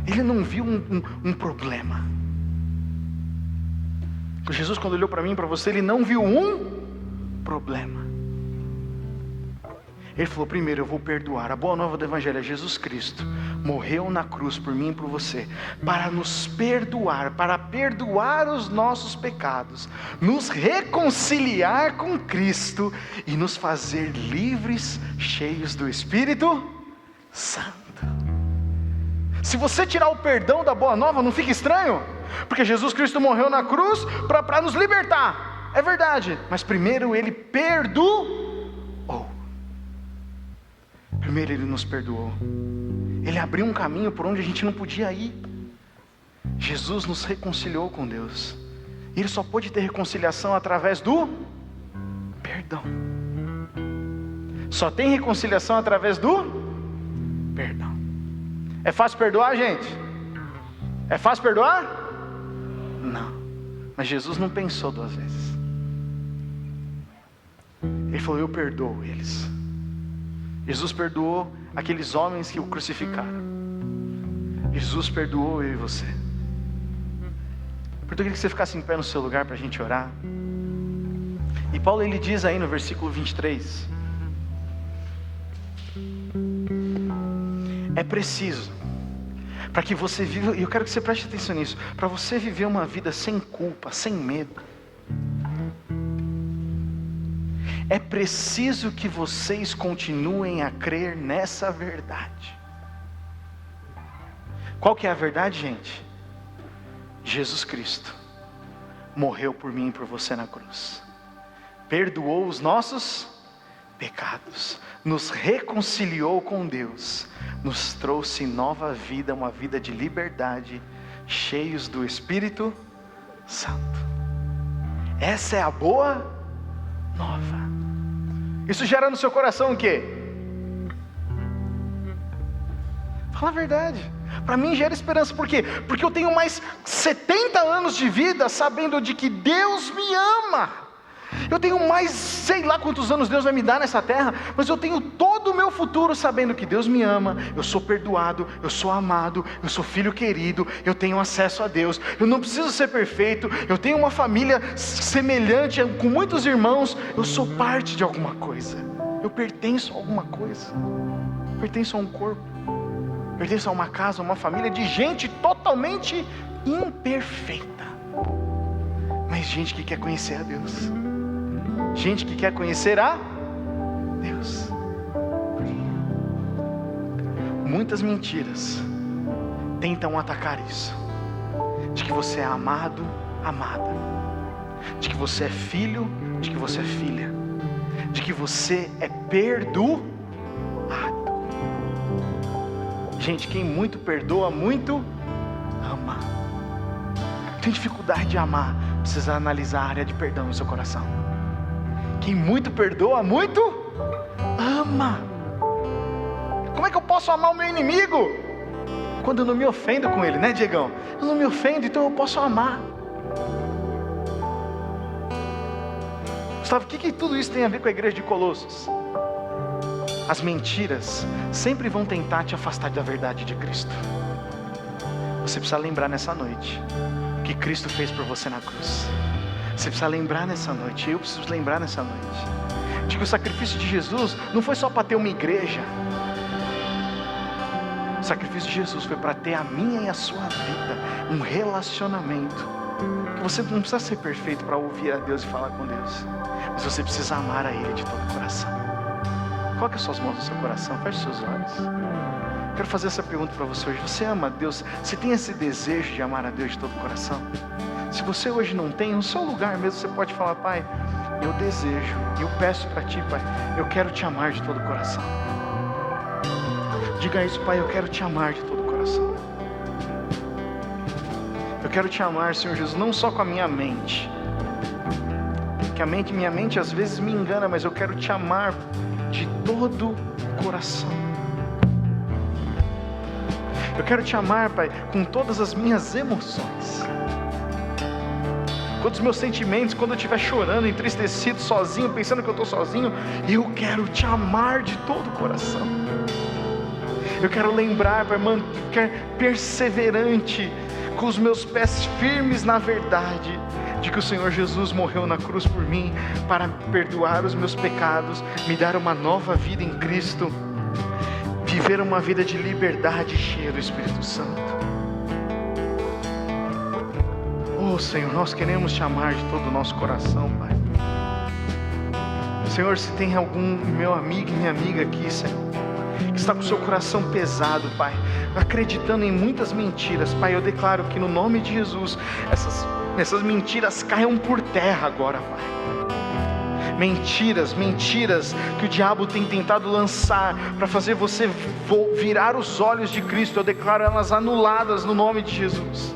Ele não viu um problema. Jesus, quando olhou para mim e para você, Ele não viu um problema. Ele falou: primeiro eu vou perdoar. A boa nova do Evangelho é: Jesus Cristo morreu na cruz por mim e por você, para nos perdoar, para perdoar os nossos pecados, nos reconciliar com Cristo e nos fazer livres, cheios do Espírito Santo. Se você tirar o perdão da boa nova, não fica estranho? Porque Jesus Cristo morreu na cruz para nos libertar, é verdade, mas primeiro Ele perdoou. Primeiro Ele nos perdoou. Ele abriu um caminho por onde a gente não podia ir. Jesus nos reconciliou com Deus. Ele só pôde ter reconciliação através do perdão. Só tem reconciliação através do perdão. É fácil perdoar, gente? É fácil perdoar? Não. Mas Jesus não pensou duas vezes. Ele falou: eu perdoo eles. Jesus perdoou aqueles homens que o crucificaram. Jesus perdoou eu e você. Portanto, eu queria que você ficasse em pé no seu lugar para a gente orar. E Paulo, ele diz aí no versículo 23: é preciso, para que você viva, e eu quero que você preste atenção nisso, para você viver uma vida sem culpa, sem medo, é preciso que vocês continuem a crer nessa verdade. Qual que é a verdade, gente? Jesus Cristo morreu por mim e por você na cruz, perdoou os nossos pecados, nos reconciliou com Deus, nos trouxe nova vida, uma vida de liberdade, cheios do Espírito Santo. Essa é a boa nova. Isso gera no seu coração o quê? Fala a verdade. Para mim gera esperança. Por quê? Porque eu tenho mais 70 anos de vida sabendo de que Deus me ama. Eu tenho mais, sei lá quantos anos Deus vai me dar nessa terra, mas eu tenho todo o meu futuro sabendo que Deus me ama, eu sou perdoado, eu sou amado, eu sou filho querido, eu tenho acesso a Deus, eu não preciso ser perfeito, eu tenho uma família semelhante, com muitos irmãos, eu sou parte de alguma coisa, eu pertenço a alguma coisa, pertenço a um corpo, pertenço a uma casa, a uma família de gente totalmente imperfeita, mas gente que quer conhecer a Deus. Gente que quer conhecer a Deus. Muitas mentiras tentam atacar isso. De que você é amado, amada. De que você é filho, de que você é filha. De que você é perdoado. Gente, quem muito perdoa, muito ama. Tem dificuldade de amar, precisa analisar a área de perdão no seu coração. Quem muito perdoa, muito ama. Como é que eu posso amar o meu inimigo? Quando eu não me ofendo com ele, né, Diegão? Eu não me ofendo, então eu posso amar. Gustavo, o que tudo isso tem a ver com a igreja de Colossos? As mentiras sempre vão tentar te afastar da verdade de Cristo. Você precisa lembrar nessa noite o que Cristo fez por você na cruz. Você precisa lembrar nessa noite, eu preciso lembrar nessa noite, de que o sacrifício de Jesus não foi só para ter uma igreja. O sacrifício de Jesus foi para ter a minha e a sua vida, um relacionamento. Que você não precisa ser perfeito para ouvir a Deus e falar com Deus, mas você precisa amar a Ele de todo o coração. Coloque as suas mãos no seu coração, feche seus olhos. Quero fazer essa pergunta para você hoje. Você ama a Deus? Você tem esse desejo de amar a Deus de todo o coração? Se você hoje não tem, no seu lugar mesmo você pode falar: Pai, eu desejo, eu peço para Ti, Pai, eu quero Te amar de todo o coração. Diga isso: Pai, eu quero Te amar de todo o coração. Eu quero Te amar, Senhor Jesus, não só com a minha mente, que minha mente às vezes me engana, mas eu quero Te amar de todo o coração. Eu quero Te amar, Pai, com todas as minhas emoções, com os meus sentimentos. Quando eu estiver chorando, entristecido, sozinho, pensando que eu estou sozinho, eu quero Te amar de todo o coração. Eu quero lembrar, Pai, ficar perseverante, com os meus pés firmes na verdade, de que o Senhor Jesus morreu na cruz por mim, para perdoar os meus pecados, me dar uma nova vida em Cristo, viver uma vida de liberdade cheia do Espírito Santo. Oh Senhor, nós queremos Te amar de todo o nosso coração, Pai. Senhor, se tem algum meu amigo e minha amiga aqui, Senhor, que está com o seu coração pesado, Pai, acreditando em muitas mentiras, Pai, eu declaro que no nome de Jesus, essas mentiras caiam por terra agora, Pai. Mentiras que o diabo tem tentado lançar para fazer você virar os olhos de Cristo, eu declaro elas anuladas no nome de Jesus.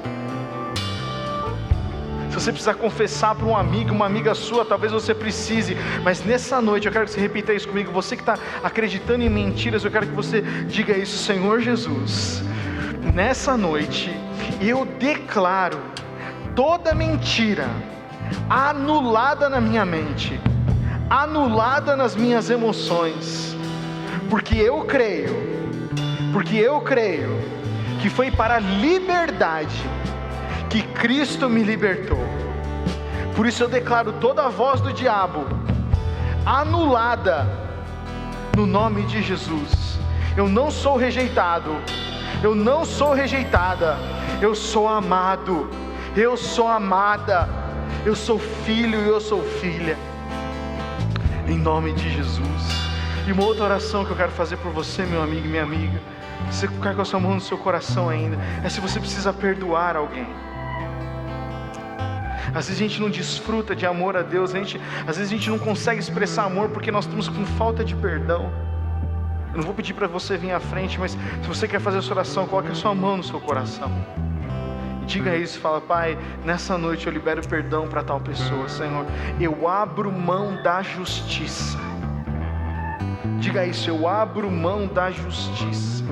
Se você precisar confessar para um amigo, uma amiga sua, talvez você precise, mas nessa noite eu quero que você repita isso comigo. Você que está acreditando em mentiras, eu quero que você diga isso: Senhor Jesus, nessa noite eu declaro toda mentira anulada na minha mente, anulada nas minhas emoções, porque eu creio que foi para a liberdade que Cristo me libertou. Por isso eu declaro toda a voz do diabo anulada no nome de Jesus. Eu não sou rejeitado, eu não sou rejeitada, eu sou amado, eu sou amada, eu sou filho e eu sou filha, em nome de Jesus. E uma outra oração que eu quero fazer por você, meu amigo e minha amiga, você ficar com a sua mão no seu coração ainda, é se você precisa perdoar alguém. Às vezes a gente não desfruta de amor a Deus, às vezes a gente não consegue expressar amor porque nós estamos com falta de perdão. Eu não vou pedir para você vir à frente, mas se você quer fazer essa oração, coloque a sua mão no seu coração e diga isso, fala: Pai, nessa noite eu libero perdão para tal pessoa, Senhor, eu abro mão da justiça. Diga isso: eu abro mão da justiça.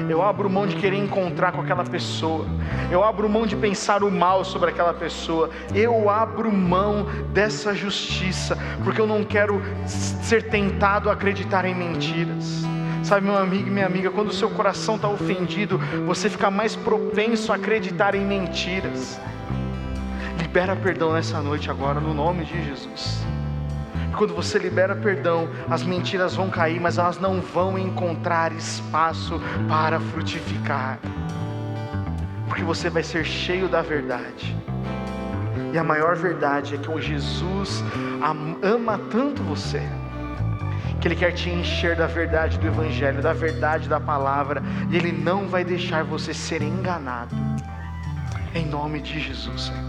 Eu abro mão de querer encontrar com aquela pessoa, eu abro mão de pensar o mal sobre aquela pessoa, eu abro mão dessa justiça, porque eu não quero ser tentado a acreditar em mentiras. Sabe, meu amigo e minha amiga, quando o seu coração está ofendido, você fica mais propenso a acreditar em mentiras. Libera perdão nessa noite agora, no nome de Jesus. Quando você libera perdão, as mentiras vão cair, mas elas não vão encontrar espaço para frutificar, porque você vai ser cheio da verdade. E a maior verdade é que o Jesus ama tanto você, que Ele quer te encher da verdade do Evangelho, da verdade da palavra, e Ele não vai deixar você ser enganado. Em nome de Jesus, Senhor.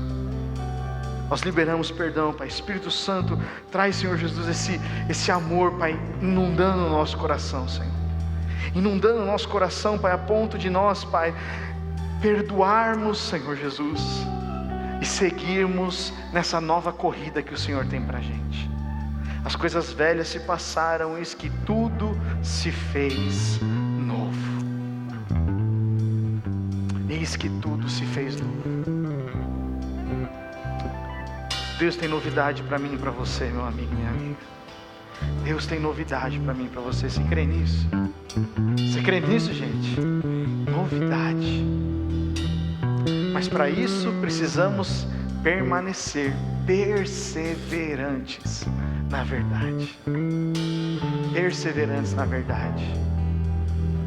Nós liberamos perdão, Pai. Espírito Santo, traz, Senhor Jesus, esse amor, Pai, inundando o nosso coração, Senhor. Inundando o nosso coração, Pai, a ponto de nós, Pai, perdoarmos, Senhor Jesus, e seguirmos nessa nova corrida que o Senhor tem pra gente. As coisas velhas se passaram, eis que tudo se fez novo. Eis que tudo se fez novo. Deus tem novidade para mim e para você, meu amigo e minha amiga. Deus tem novidade para mim e para você. Você crê nisso? Você crê nisso, gente? Novidade. Mas para isso precisamos permanecer perseverantes na verdade. Perseverantes na verdade.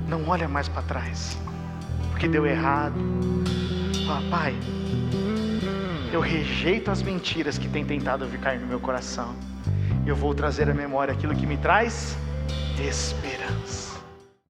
Não olha mais para trás, porque deu errado. Fala, Pai, eu rejeito as mentiras que têm tentado ficar no meu coração. Eu vou trazer à memória aquilo que me traz esperança.